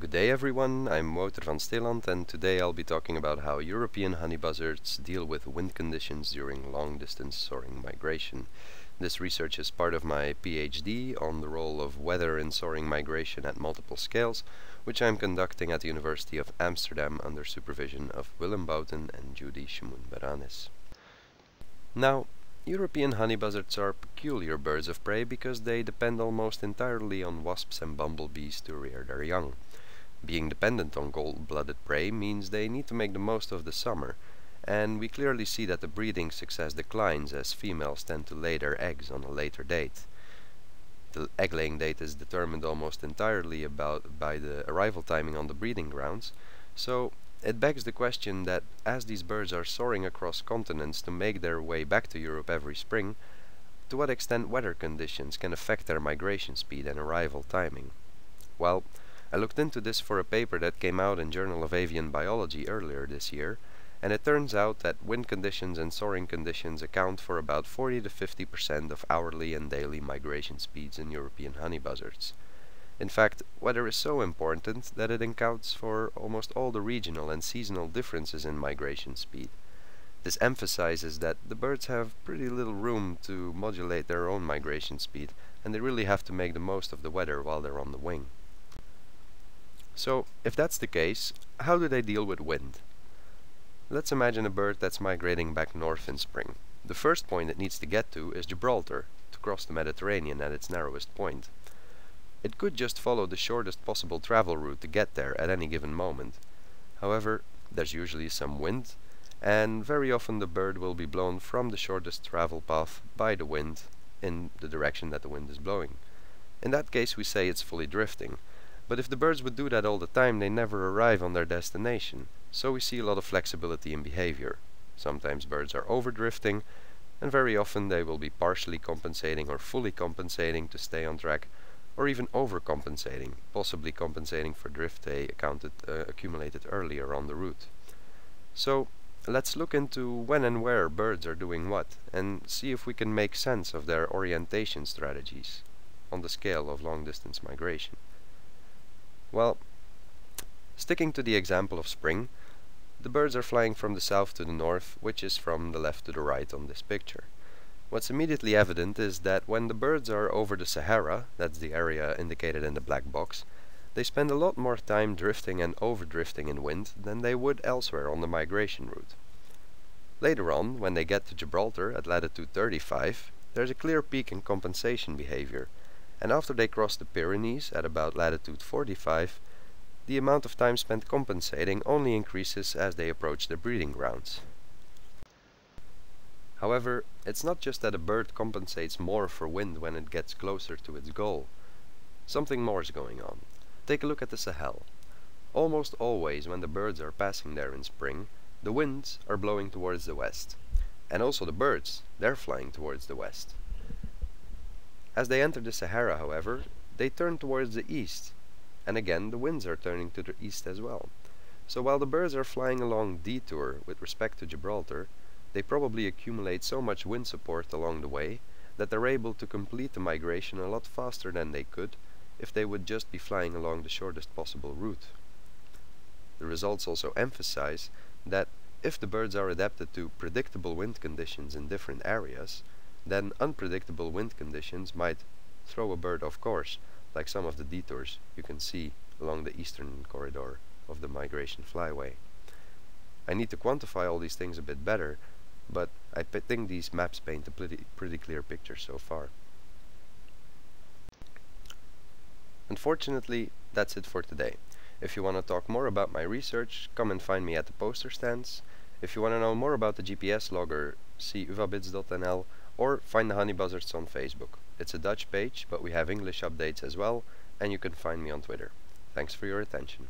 Good day everyone, I'm Wouter Vansteelant and today I'll be talking about how European honey buzzards deal with wind conditions during long-distance soaring migration. This research is part of my PhD on the role of weather in soaring migration at multiple scales, which I'm conducting at the University of Amsterdam under supervision of WILLEM, BOUTEN and JUDY SHAMOUN-BARANES. Now, European honey buzzards are peculiar birds of prey because they depend almost entirely on wasps and bumblebees to rear their young. Being dependent on cold-blooded prey means they need to make the most of the summer, and we clearly see that the breeding success declines as females tend to lay their eggs on a later date. The egg-laying date is determined almost entirely by the arrival timing on the breeding grounds, so it begs the question that as these birds are soaring across continents to make their way back to Europe every spring, to what extent weather conditions can affect their migration speed and arrival timing? Well, I looked into this for a paper that came out in Journal of Avian Biology earlier this year, and it turns out that wind conditions and soaring conditions account for about 40 to 50% of hourly and daily migration speeds in European honey buzzards. In fact, weather is so important that it accounts for almost all the regional and seasonal differences in migration speed. This emphasizes that the birds have pretty little room to modulate their own migration speed, and they really have to make the most of the weather while they're on the wing. So, if that's the case, how do they deal with wind? Let's imagine a bird that's migrating back north in spring. The first point it needs to get to is Gibraltar, to cross the Mediterranean at its narrowest point. It could just follow the shortest possible travel route to get there at any given moment. However, there's usually some wind, and very often the bird will be blown from the shortest travel path by the wind in the direction that the wind is blowing. In that case we say it's fully drifting. But if the birds would do that all the time, they never arrive on their destination, so we see a lot of flexibility in behavior. Sometimes birds are overdrifting, and very often they will be partially compensating or fully compensating to stay on track, or even overcompensating, possibly compensating for drift they accumulated earlier on the route. So, let's look into when and where birds are doing what, and see if we can make sense of their orientation strategies on the scale of long-distance migration. Well, sticking to the example of spring, the birds are flying from the south to the north, which is from the left to the right on this picture. What's immediately evident is that when the birds are over the Sahara, that's the area indicated in the black box, they spend a lot more time drifting and overdrifting in wind than they would elsewhere on the migration route. Later on, when they get to Gibraltar at latitude 35, there's a clear peak in compensation behavior, and after they cross the Pyrenees at about latitude 45, the amount of time spent compensating only increases as they approach the breeding grounds. However, it's not just that a bird compensates more for wind when it gets closer to its goal. Something more is going on. Take a look at the Sahel. Almost always when the birds are passing there in spring, the winds are blowing towards the west. And also the birds, they're flying towards the west. As they enter the Sahara, however, they turn towards the east, and again the winds are turning to the east as well. So while the birds are flying along detour with respect to Gibraltar, they probably accumulate so much wind support along the way that they're able to complete the migration a lot faster than they could if they would just be flying along the shortest possible route. The results also emphasize that if the birds are adapted to predictable wind conditions in different areas, then unpredictable wind conditions might throw a bird off course, like some of the detours you can see along the eastern corridor of the migration flyway. I need to quantify all these things a bit better, but I think these maps paint a pretty clear picture so far. Unfortunately, that's it for today. If you want to talk more about my research, come and find me at the poster stands. If you want to know more about the GPS logger, see uvabits.nl or find the honey buzzards on Facebook. It's a Dutch page, but we have English updates as well, and you can find me on Twitter. Thanks for your attention.